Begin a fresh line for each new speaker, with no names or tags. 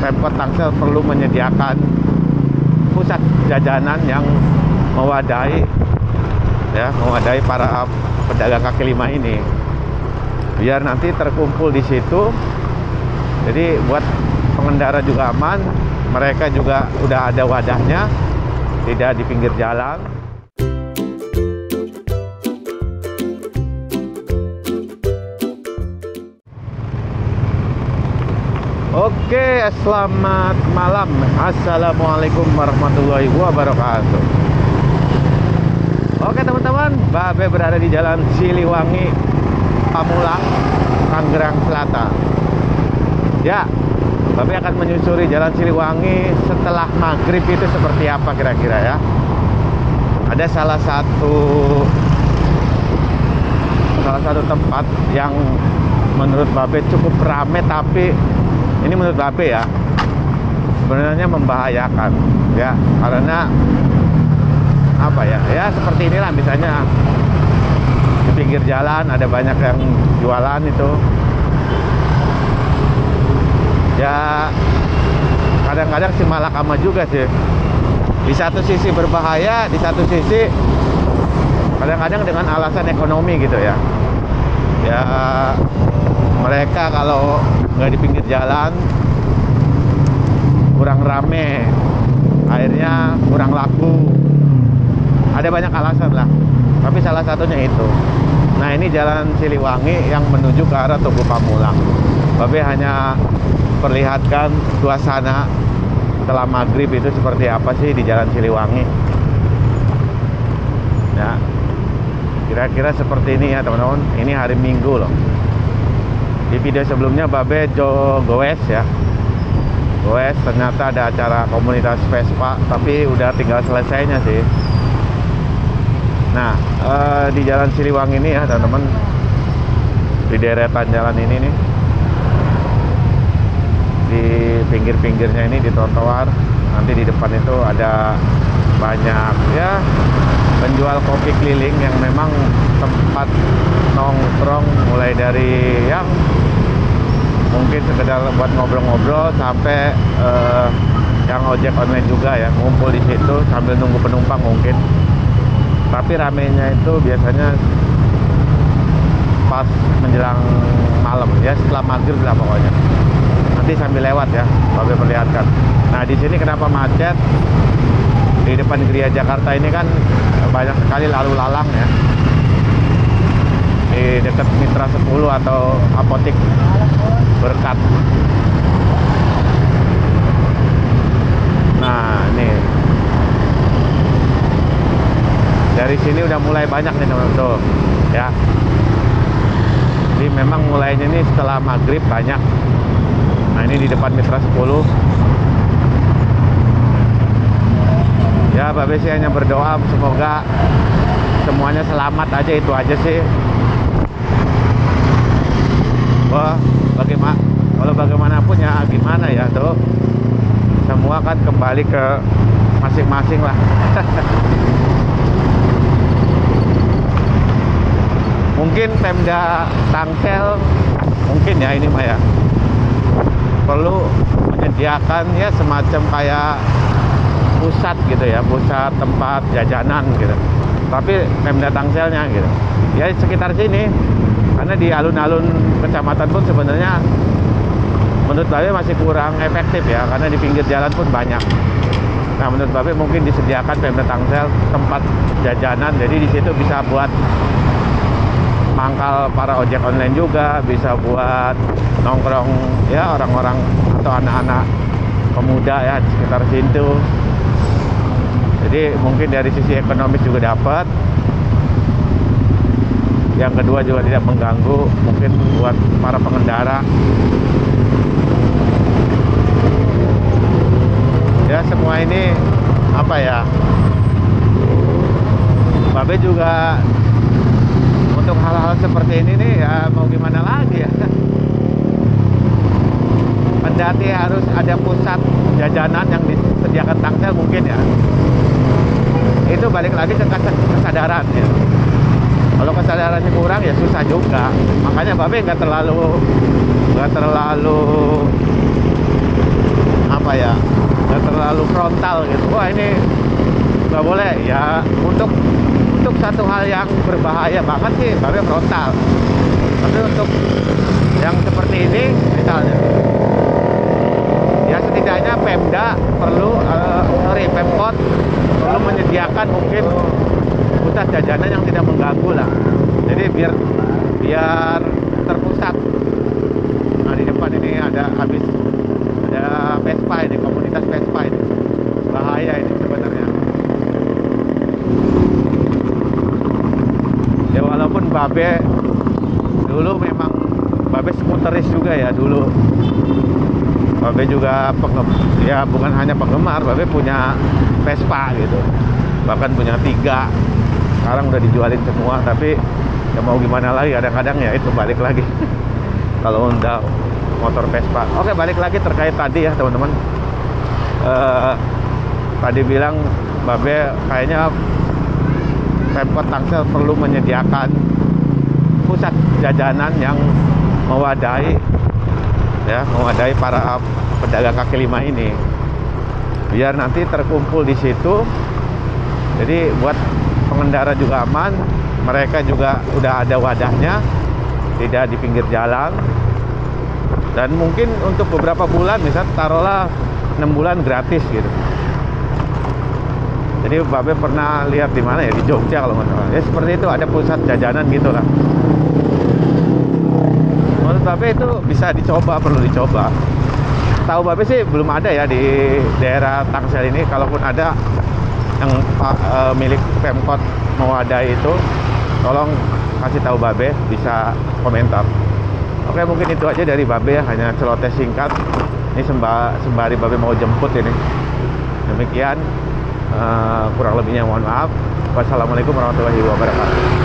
Pemkot Tangsel perlu menyediakan pusat jajanan yang mewadahi para pedagang kaki lima ini, biar nanti terkumpul di situ. Jadi buat pengendara juga aman, mereka juga udah ada wadahnya, tidak di pinggir jalan. Oke, selamat malam. Assalamualaikum warahmatullahi wabarakatuh. Oke teman-teman, Babe berada di Jalan Siliwangi, Pamulang, Tangerang Selatan. Ya, Babe akan menyusuri Jalan Siliwangi setelah maghrib itu seperti apa kira-kira ya. Ada salah satu tempat yang menurut Babe cukup rame, tapi ini menurut Babe ya, sebenarnya membahayakan ya, karena apa ya, ya seperti inilah, misalnya di pinggir jalan ada banyak yang jualan itu ya, kadang-kadang sih malakama juga sih. Di satu sisi berbahaya, di satu sisi kadang-kadang dengan alasan ekonomi gitu ya. Ya mereka kalau nggak di pinggir jalan kurang rame, akhirnya kurang laku. Ada banyak alasan lah, tapi salah satunya itu. Nah, ini Jalan Siliwangi yang menuju ke arah Tugu Pamulang. Babe hanya perlihatkan suasana setelah maghrib itu seperti apa sih di Jalan Siliwangi. Ya, kira-kira seperti ini ya teman-teman. Ini hari Minggu loh. Di video sebelumnya Babe goes ya, goes, ternyata ada acara komunitas Vespa, tapi udah tinggal selesainya sih. Nah, di Jalan Siliwangi ini ya teman-teman, di deretan jalan ini nih, di pinggir-pinggirnya ini, di trotoar, nanti di depan itu ada banyak ya penjual kopi keliling yang memang tempat nongkrong, mulai dari yang mungkin sekedar buat ngobrol-ngobrol sampai yang ojek online juga ya, ngumpul di situ sambil nunggu penumpang mungkin. Tapi ramenya itu biasanya pas menjelang malam ya, setelah maghrib lah pokoknya. Nanti sambil lewat ya, Babe perlihatkan. Nah, di sini kenapa macet? Di depan Gereja Jakarta ini kan banyak sekali lalu lalang ya. Di dekat Mitra 10 atau Apotik Berkat. Nah, ini dari sini udah mulai banyak nih teman-teman tuh ya. Jadi memang mulainya ini setelah maghrib banyak. Nah, ini di depan Mitra 10. Ya, Babe sih hanya berdoa semoga semuanya selamat aja, itu aja sih. Wah, kalau bagaimanapun ya gimana ya tuh, semua kan kembali ke masing-masing lah. Mungkin Pemda Tangsel, mungkin ya ini mah ya, perlu menyediakan ya semacam kayak pusat gitu ya, pusat tempat jajanan gitu. Tapi Pemda Tangselnya gitu ya sekitar sini, karena di alun-alun kecamatan pun sebenarnya menurut Babe masih kurang efektif ya, karena di pinggir jalan pun banyak. Nah, menurut Babe mungkin disediakan Pemda Tangsel tempat jajanan, jadi di situ bisa buat mangkal para ojek online juga, bisa buat nongkrong ya orang-orang atau anak-anak pemuda ya di sekitar situ. Jadi mungkin dari sisi ekonomis juga dapat. Yang kedua juga tidak mengganggu mungkin buat para pengendara. Ya, semua ini apa ya, Babe juga untuk hal-hal seperti ini nih ya, mau gimana lagi ya, kendati harus ada pusat jajanan yang disediakan Tangsel mungkin ya, itu balik lagi ke kesadaran ya. Kalau kesadarannya kurang ya susah juga. Makanya Babe nggak terlalu frontal gitu. Wah ini nggak boleh ya, untuk satu hal yang berbahaya banget sih baru frontal. Tapi untuk yang seperti ini misalnya, ya setidaknya Pemkot perlu menyediakan mungkin pusat jajanan yang tidak mengganggu lah. Jadi biar terpusat. Nah di depan ini ada Vespa ini, komunitas Vespa ini, bahaya ini sebenarnya. Ya walaupun Babe dulu memang skuteris juga ya dulu. Babe juga ya bukan hanya penggemar, Babe punya Vespa gitu, bahkan punya 3. Sekarang udah dijualin semua, tapi ya mau gimana lagi, kadang-kadang ya itu balik lagi kalau udah motor Vespa. Oke, balik lagi terkait tadi ya teman-teman. Tadi bilang Babe kayaknya Pemkot Tangsel perlu menyediakan pusat jajanan yang mewadahi para pedagang kaki lima ini, biar nanti terkumpul di situ. Jadi buat pengendara juga aman, mereka juga udah ada wadahnya, tidak di pinggir jalan. Dan mungkin untuk beberapa bulan, misal taruhlah 6 bulan gratis gitu. Jadi Babe pernah lihat di mana ya, di Jogja kalau nggak salah. Ya seperti itu, ada pusat jajanan gitu lah. Menurut Babe itu bisa dicoba, perlu dicoba. Tahu Babe sih belum ada ya di daerah Tangsel ini. Kalaupun ada yang milik Pemkot mewadahi itu, tolong kasih tahu Babe, bisa komentar. Oke, mungkin itu aja dari Babe ya, hanya celoteh singkat. Ini sembari Babe mau jemput ini. Demikian, kurang lebihnya mohon maaf. Wassalamualaikum warahmatullahi wabarakatuh.